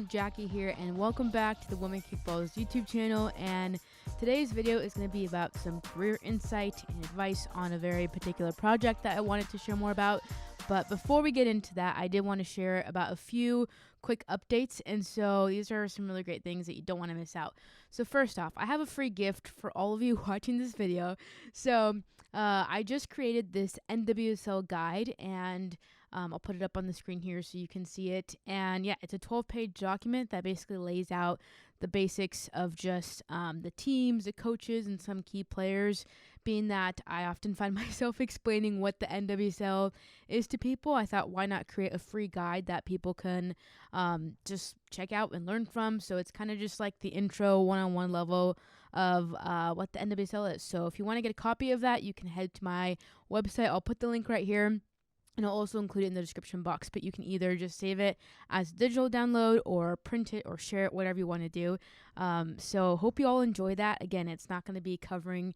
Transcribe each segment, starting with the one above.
everyone, Jackie here, and welcome back to the Women Kickball's YouTube channel. And today's video is going to be about some career insight and advice on a very particular project that I wanted to share more about. But before we get into that, I did want to share about a few quick updates. And so these are some really great things that you don't want to miss out. So first off, I have a free gift for all of you watching this video. So I just created this NWSL guide, and I'll put it up on the screen here so you can see it. And yeah, it's a 12-page document that basically lays out the basics of just the teams, the coaches, and some key players. Being that I often find myself explaining what the NWSL is to people, I thought, why not create a free guide that people can just check out and learn from. So it's kind of just like the intro one-on-one level of what the NWSL is. So if you want to get a copy of that, you can head to my website. I'll put the link right here. And I'll also include it in the description box, but you can either just save it as a digital download or print it or share it, whatever you want to do. So hope you all enjoy that. Again, it's not going to be covering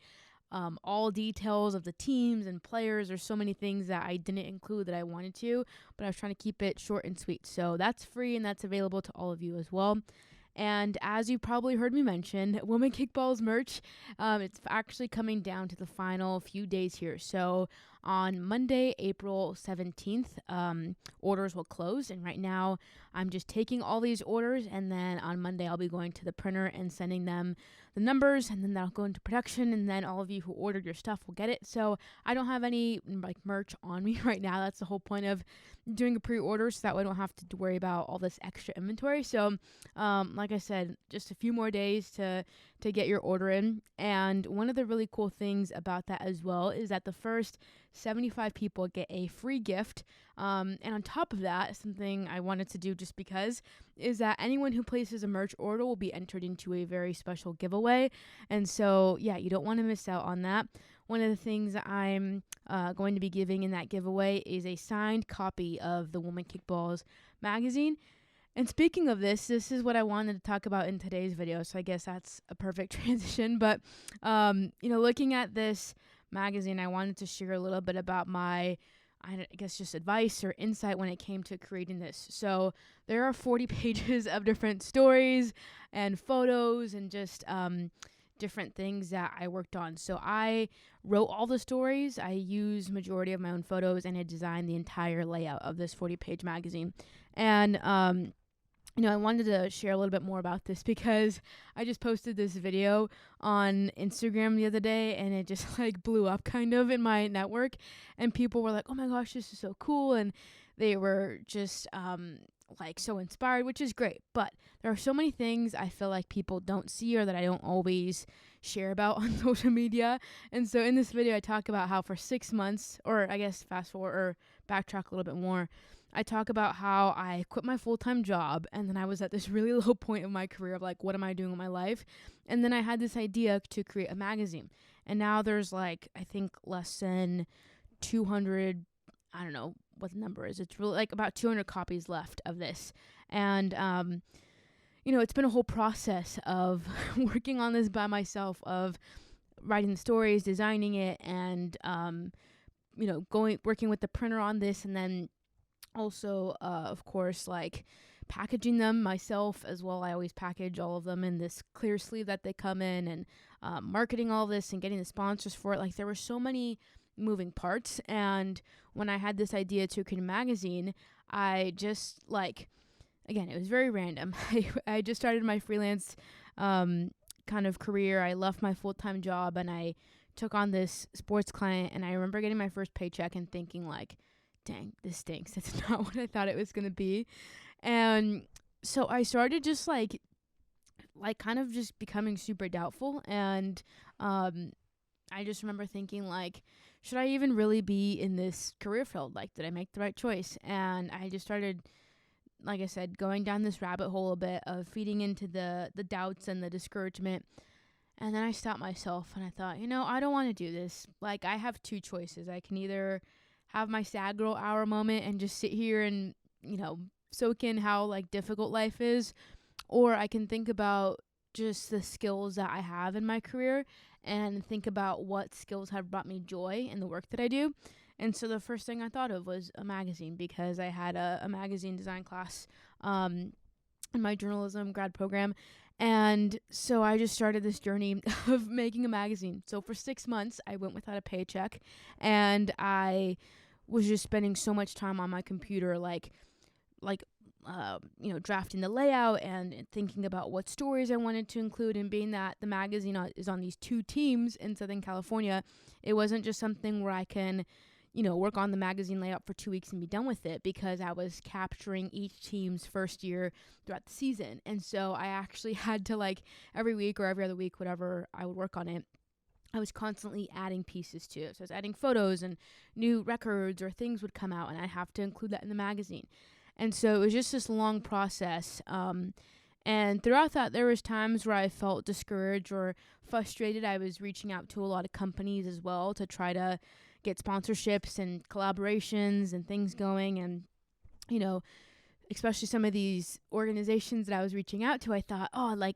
all details of the teams and players. There's so many things that I didn't include that I wanted to, but I was trying to keep it short and sweet. So that's free and that's available to all of you as well. And as you probably heard me mention, Women Kickball's merch, it's actually coming down to the final few days here. So on Monday, April 17th, orders will close. And right now, I'm just taking all these orders. And then on Monday, I'll be going to the printer and sending them the numbers. And then that'll go into production. And then all of you who ordered your stuff will get it. So I don't have any merch on me right now. That's the whole point of doing a pre-order, so that way I don't have to worry about all this extra inventory. So like I said, just a few more days to get your order in. And one of the really cool things about that as well is that the first 75 people get a free gift. And on top of that, something I wanted to do just because is that anyone who places a merch order will be entered into a very special giveaway. And so, yeah, you don't want to miss out on that. One of the things I'm going to be giving in that giveaway is a signed copy of the Women Kickballs magazine. And speaking of this is what I wanted to talk about in today's video. So I guess that's a perfect transition. But, looking at this magazine, I wanted to share a little bit about my, I guess, just advice or insight when it came to creating this. So there are 40 pages of different stories and photos and just different things that I worked on. So I wrote all the stories, I used majority of my own photos, and I designed the entire layout of this 40-page magazine. And I wanted to share a little bit more about this because I just posted this video on Instagram the other day, and it just blew up kind of in my network, and people were like, "Oh my gosh, this is so cool," and they were just so inspired, which is great. But there are so many things I feel like people don't see or that I don't always share about on social media. And so in this video, I talk about how for 6 months, or I guess fast forward or backtrack a little bit more, I talk about how I quit my full-time job, and then I was at this really low point of my career of what am I doing with my life? And then I had this idea to create a magazine. And now there's I think less than 200, I don't know what the number is. It's really about 200 copies left of this. And, it's been a whole process of working on this by myself, of writing the stories, designing it, and, working with the printer on this, and then also, of course, packaging them myself as well. I always package all of them in this clear sleeve that they come in, and marketing all this and getting the sponsors for it. There were so many moving parts. And when I had this idea to create a magazine, I just again, it was very random. I just started my freelance kind of career. I left my full-time job and I took on this sports client, and I remember getting my first paycheck and thinking dang, this stinks. It's not what I thought it was going to be. And so I started just kind of just becoming super doubtful. And I just remember thinking should I even really be in this career field? Did I make the right choice? And I just started, like I said, going down this rabbit hole a bit of feeding into the doubts and the discouragement. And then I stopped myself and I thought, I don't want to do this. I have two choices. I can either have my sad girl hour moment and just sit here and, soak in how difficult life is, or I can think about just the skills that I have in my career and think about what skills have brought me joy in the work that I do. And so the first thing I thought of was a magazine, because I had a magazine design class in my journalism grad program. And so I just started this journey of making a magazine. So for 6 months, I went without a paycheck, and I was just spending so much time on my computer, drafting the layout and thinking about what stories I wanted to include. And being that the magazine is on these 2 teams in Southern California, it wasn't just something where I can, work on the magazine layout for 2 weeks and be done with it, because I was capturing each team's first year throughout the season. And so I actually had to, every week or every other week, whatever I would work on it, I was constantly adding pieces to it. So I was adding photos, and new records or things would come out, and I'd have to include that in the magazine. And so it was just this long process. And throughout that, there was times where I felt discouraged or frustrated. I was reaching out to a lot of companies as well to try to get sponsorships and collaborations and things going. And, especially some of these organizations that I was reaching out to, I thought,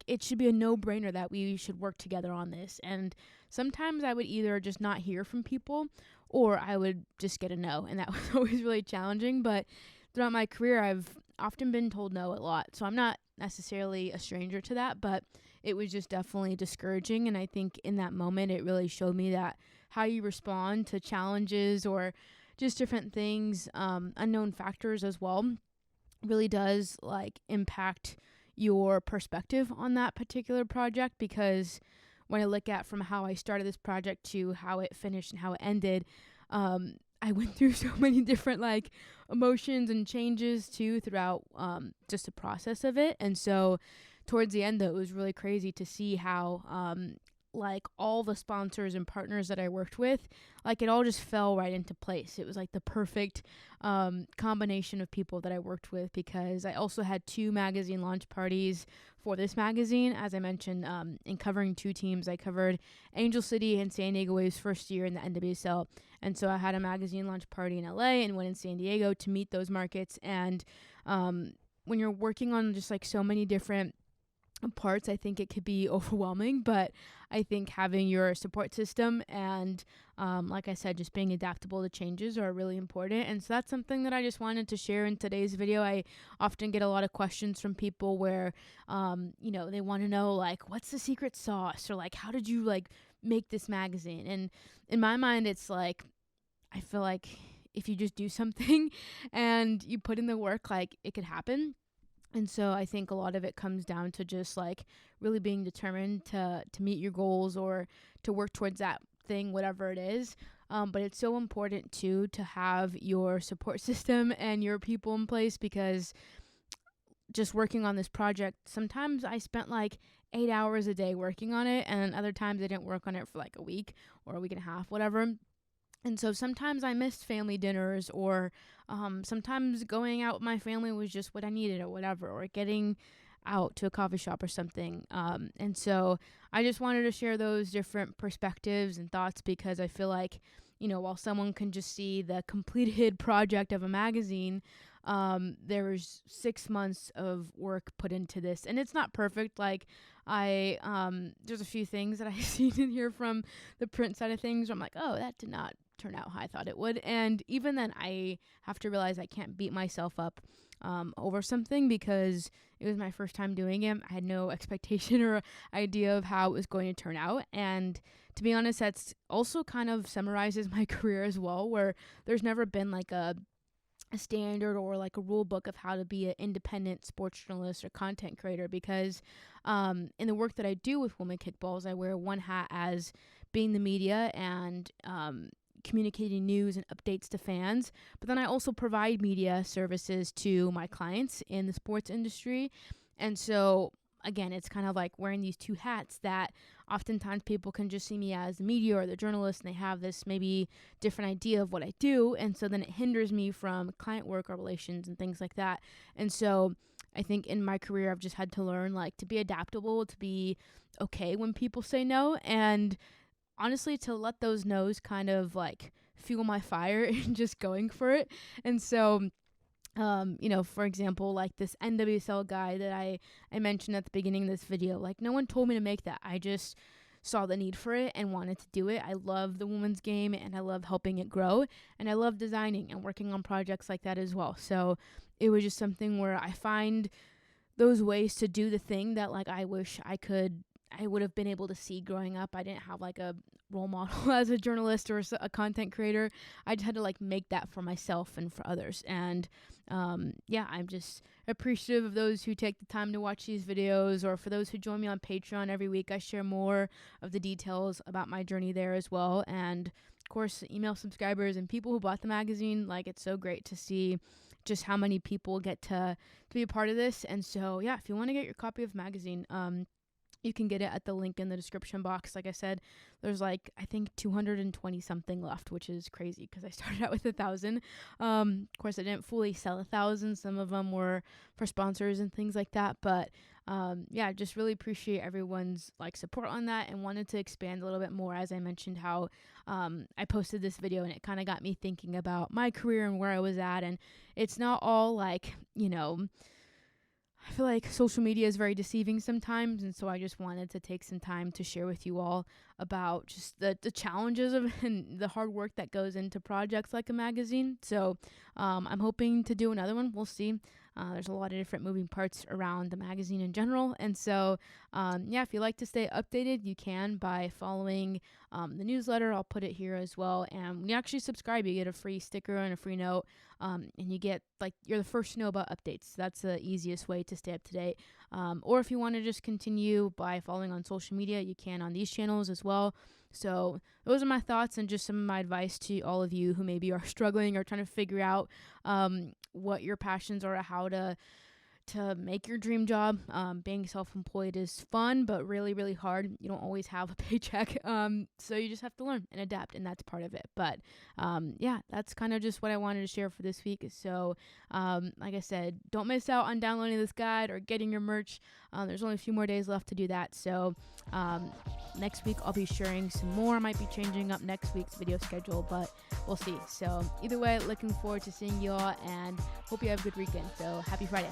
it should be a no-brainer that we should work together on this. And sometimes I would either just not hear from people, or I would just get a no. And that was always really challenging. But throughout my career, I've often been told no a lot. So I'm not necessarily a stranger to that, but it was just definitely discouraging. And I think in that moment, it really showed me that how you respond to challenges or just different things, unknown factors as well, really does impact your perspective on that particular project. Because when I look at from how I started this project to how it finished and how it ended, I went through so many different emotions and changes too throughout just the process of it. And so towards the end, though, it was really crazy to see how all the sponsors and partners that I worked with, it all just fell right into place. It was the perfect combination of people that I worked with, because I also had 2 magazine launch parties for this magazine. As I mentioned, in covering 2 teams, I covered Angel City and San Diego Waves first year in the NWSL. And so I had a magazine launch party in LA and one in San Diego to meet those markets. And when you're working on just so many different parts, I think it could be overwhelming, but I think having your support system and like I said, just being adaptable to changes are really important. And so that's something that I just wanted to share in today's video. I often get a lot of questions from people where they want to know what's the secret sauce, or how did you make this magazine? And in my mind, it's I feel like if you just do something and you put in the work, it could happen. And so I think a lot of it comes down to just really being determined to meet your goals or to work towards that thing, whatever it is. But it's so important too to have your support system and your people in place, because just working on this project, sometimes I spent 8 hours a day working on it, and other times I didn't work on it for a week or a week and a half, whatever. And so sometimes I missed family dinners, or sometimes going out with my family was just what I needed or whatever, or getting out to a coffee shop or something. And so I just wanted to share those different perspectives and thoughts, because I feel while someone can just see the completed project of a magazine, there was 6 months of work put into this, and it's not perfect. There's a few things that I seen in here from the print side of things where I'm oh, that did not turn out how I thought it would. And even then, I have to realize I can't beat myself up over something, because it was my first time doing it. I had no expectation or idea of how it was going to turn out. And to be honest, that's also kind of summarizes my career as well, where there's never been a standard or a rule book of how to be an independent sports journalist or content creator, because in the work that I do with Women Kickballs, I wear one hat as being the media and communicating news and updates to fans, but then I also provide media services to my clients in the sports industry. And so again, it's kind of wearing these 2 hats that oftentimes people can just see me as the media or the journalist, and they have this maybe different idea of what I do. And so then it hinders me from client work or relations and things like that. And so I think in my career, I've just had to learn to be adaptable, to be okay when people say no, and honestly to let those no's kind of fuel my fire and just going for it. And so for example, this NWSL guy that I mentioned at the beginning of this video, no one told me to make that. I just saw the need for it and wanted to do it. I love the women's game, and I love helping it grow, and I love designing and working on projects like that as well. So it was just something where I find those ways to do the thing that like I wish I would have been able to see growing up. I didn't have like a role model as a journalist or a content creator. I just had to like make that for myself and for others. And yeah, I'm just appreciative of those who take the time to watch these videos, or for those who join me on Patreon every week. I share more of the details about my journey there as well. And of course, email subscribers and people who bought the magazine. Like, it's so great to see just how many people get to be a part of this. And so yeah, if you want to get your copy of the magazine, you can get it at the link in the description box. Like I said, there's like, I think 220 something left, which is crazy because I started out with 1,000. Of course, I didn't fully sell 1,000. Some of them were for sponsors and things like that. But yeah, just really appreciate everyone's like support on that, and wanted to expand a little bit more. As I mentioned, how I posted this video and it kind of got me thinking about my career and where I was at. And it's not all like, I feel like social media is very deceiving sometimes, and so I just wanted to take some time to share with you all about just the challenges of and the hard work that goes into projects like a magazine. So I'm hoping to do another one. We'll see. There's a lot of different moving parts around the magazine in general. And so, yeah, if you like to stay updated, you can by following the newsletter. I'll put it here as well. And when you actually subscribe, you get a free sticker and a free note. And you get, like, you're the first to know about updates. That's the easiest way to stay up to date. Or if you want to just continue by following on social media, you can on these channels as well. So those are my thoughts and just some of my advice to all of you who maybe are struggling or trying to figure out what your passions are, how to make your dream job. Being self-employed is fun, but really, really hard. You don't always have a paycheck. So you just have to learn and adapt, and that's part of it. But yeah, that's kind of just what I wanted to share for this week. So like I said, don't miss out on downloading this guide or getting your merch. There's only a few more days left to do that. So next week I'll be sharing some more. I might be changing up next week's video schedule, but we'll see. So either way, looking forward to seeing you all, and hope you have a good weekend. So happy Friday.